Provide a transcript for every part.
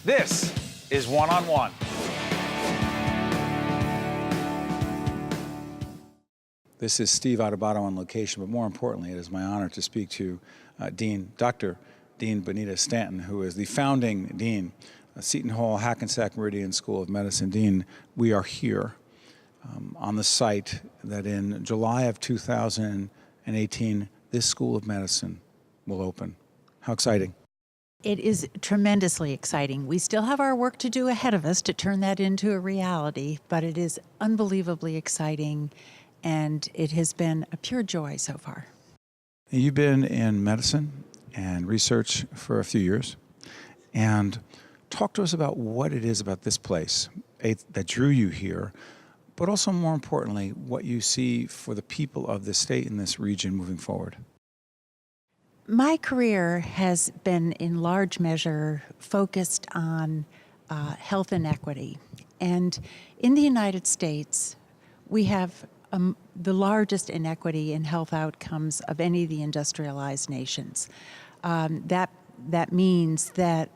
This is One on One. This is Steve Adubato on location, but more importantly, it is my honor to speak to Dr. Dean Bonita Stanton, who is the founding dean of Seton Hall Hackensack Meridian School of Medicine. Dean, we are here on the site that in July of 2018, this School of Medicine will open. How exciting. It is tremendously exciting. We still have our work to do ahead of us to turn that into a reality, but it is unbelievably exciting, and it has been a pure joy so far. You've been in medicine and research for a few years, and talk to us about what it is about this place that drew you here, but also more importantly, what you see for the people of this state and this region moving forward. My career has been in large measure focused on health inequity. And in the United States, we have the largest inequity in health outcomes of any of the industrialized nations. That means that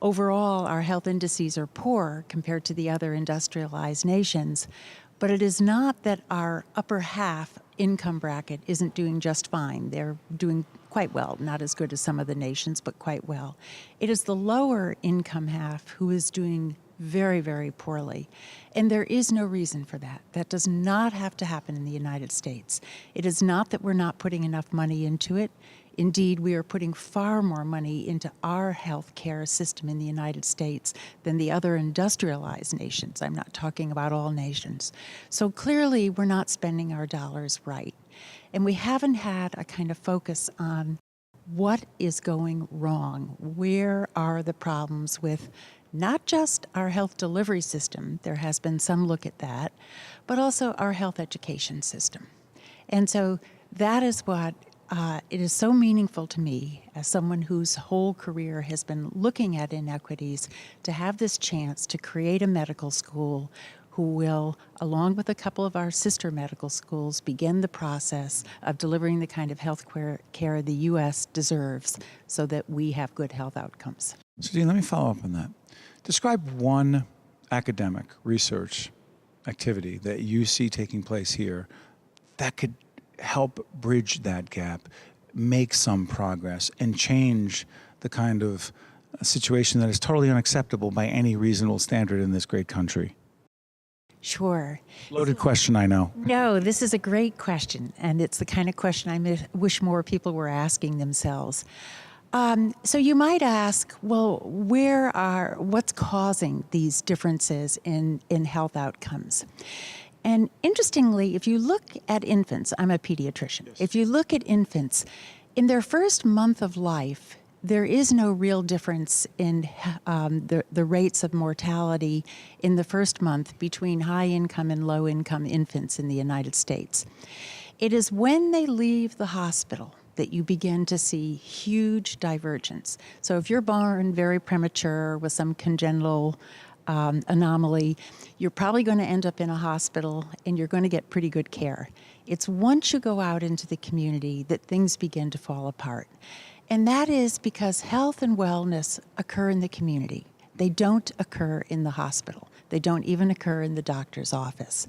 overall our health indices are poor compared to the other industrialized nations, but it is not that our upper half income bracket isn't doing just fine. They're doing quite well, not as good as some of the nations, but quite well. It is the lower income half who is doing very, very poorly. And there is no reason for that. That does not have to happen in the United States. It is not that we're not putting enough money into it. Indeed, we are putting far more money into our health care system in the United States than the other industrialized nations. I'm not talking about all nations. So clearly, we're not spending our dollars right. And we haven't had a kind of focus on what is going wrong. Where are the problems with not just our health delivery system, there has been some look at that, but also our health education system. And so that is what it is so meaningful to me as someone whose whole career has been looking at inequities to have this chance to create a medical school who will, along with a couple of our sister medical schools, begin the process of delivering the kind of health care the U.S. deserves so that we have good health outcomes. So, Dean, let me follow up on that. Describe one academic research activity that you see taking place here that could help bridge that gap, make some progress, and change the kind of situation that is totally unacceptable by any reasonable standard in this great country. Sure. Loaded question, I know. No, this is a great question, and it's the kind of question I wish more people were asking themselves. So you might ask, well, what's causing these differences in health outcomes? And interestingly, if you look at infants, I'm a pediatrician. Yes. If you look at infants, in their first month of life, there is no real difference in the rates of mortality in the first month between high-income and low-income infants in the United States. It is when they leave the hospital that you begin to see huge divergence. So if you're born very premature with some congenital anomaly, you're probably going to end up in a hospital and you're going to get pretty good care. It's once you go out into the community that things begin to fall apart. And that is because health and wellness occur in the community. They don't occur in the hospital. They don't even occur in the doctor's office.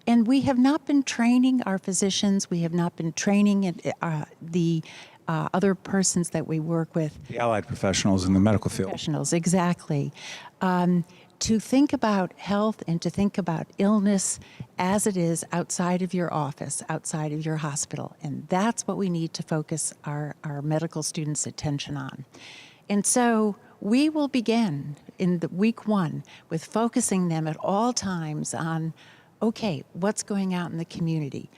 And we have not been training our physicians. We have not been training the other persons that we work with. The allied professionals in the medical field. Professionals, exactly. To think about health and to think about illness as it is outside of your office, outside of your hospital. And that's what we need to focus our medical students' attention on. And so we will begin in the week one with focusing them at all times on, okay, what's going out in the community?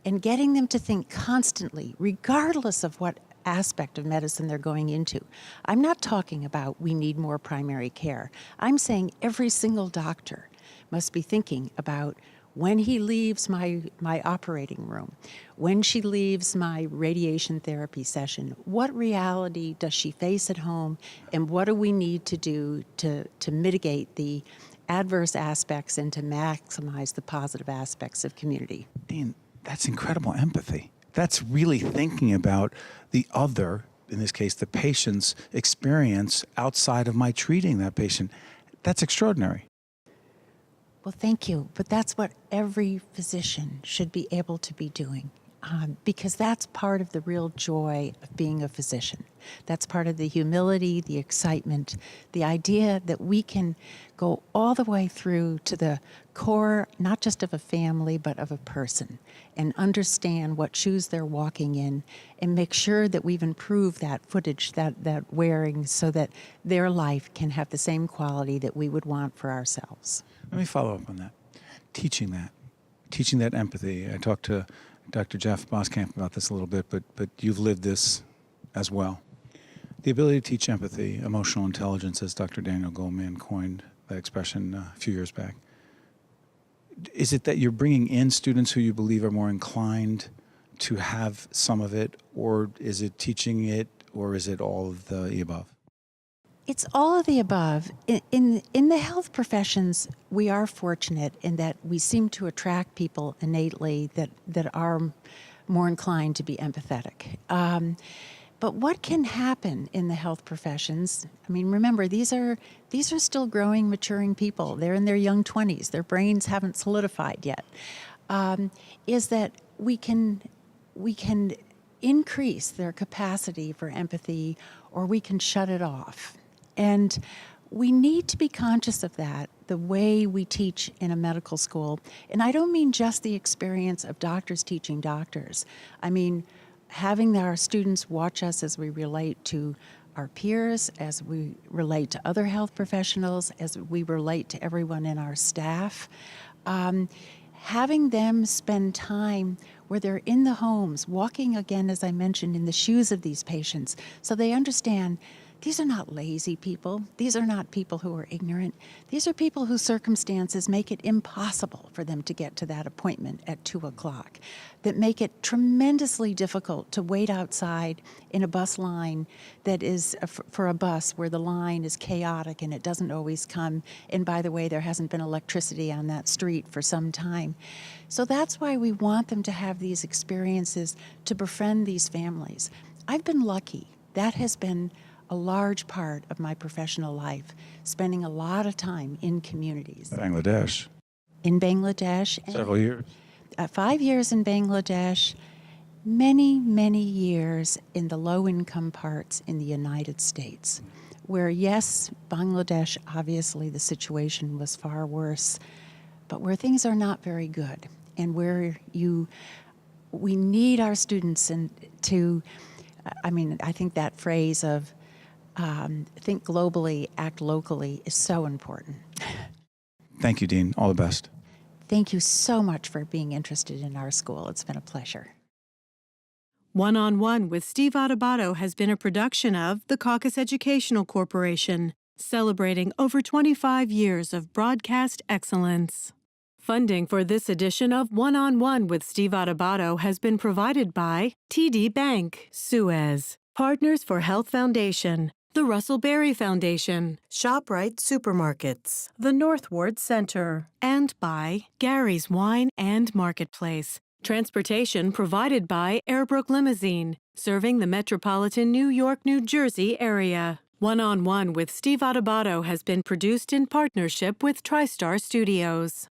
And getting them to think constantly, regardless of what aspect of medicine they're going into. I'm not talking about we need more primary care. I'm saying every single doctor must be thinking about when he leaves my operating room, when she leaves my radiation therapy session, what reality does she face at home, and what do we need to do to mitigate the adverse aspects and to maximize the positive aspects of community? Dean, that's incredible empathy. That's really thinking about the other in this case, the patient's experience outside of my treating that patient. That's extraordinary. Well, thank you. But that's what every physician should be able to be doing, because that's part of the real joy of being a physician. That's part of the humility, the excitement, the idea that we can go all the way through to the core, not just of a family, but of a person, and understand what shoes they're walking in, and make sure that we've improved that footage, that wearing, so that their life can have the same quality that we would want for ourselves. Let me follow up on that. Teaching that empathy. I talked to Dr. Jeff Boskamp about this a little bit, but you've lived this as well. The ability to teach empathy, emotional intelligence, as Dr. Daniel Goleman coined that expression a few years back. Is it that you're bringing in students who you believe are more inclined to have some of it, or is it teaching it, or is it all of the above? It's all of the above. In the health professions, we are fortunate in that we seem to attract people innately that are more inclined to be empathetic. But what can happen in the health professions? I mean, remember, these are still growing, maturing people. They're in their young 20s. Their brains haven't solidified yet. Is that we can increase their capacity for empathy, or we can shut it off. And we need to be conscious of that, the way we teach in a medical school. And I don't mean just the experience of doctors teaching doctors. I mean, having our students watch us as we relate to our peers, as we relate to other health professionals, as we relate to everyone in our staff. Having them spend time where they're in the homes, walking again, as I mentioned, in the shoes of these patients, so they understand these are not lazy people. These are not people who are ignorant. These are people whose circumstances make it impossible for them to get to that appointment at 2 o'clock, that make it tremendously difficult to wait outside in a bus line that is for a bus where the line is chaotic and it doesn't always come. And by the way, there hasn't been electricity on that street for some time. So that's why we want them to have these experiences, to befriend these families. I've been lucky. That has been a large part of my professional life, spending a lot of time in communities. Bangladesh. In Bangladesh. Several years. 5 years in Bangladesh, many, many years in the low-income parts in the United States, where, yes, Bangladesh, obviously the situation was far worse, but where things are not very good, and where we need our students I think that phrase of think globally, act locally is so important. Thank you, Dean. All the best. Thank you so much for being interested in our school. It's been a pleasure. One-on-One with Steve Adubato has been a production of the Caucus Educational Corporation, celebrating over 25 years of broadcast excellence. Funding for this edition of One-on-One with Steve Adubato has been provided by TD Bank, Suez, Partners for Health Foundation, the Russell Berry Foundation, ShopRite Supermarkets, the Northward Center, and by Gary's Wine and Marketplace. Transportation provided by Airbrook Limousine, serving the metropolitan New York, New Jersey area. One-on-One with Steve Adubato has been produced in partnership with TriStar Studios.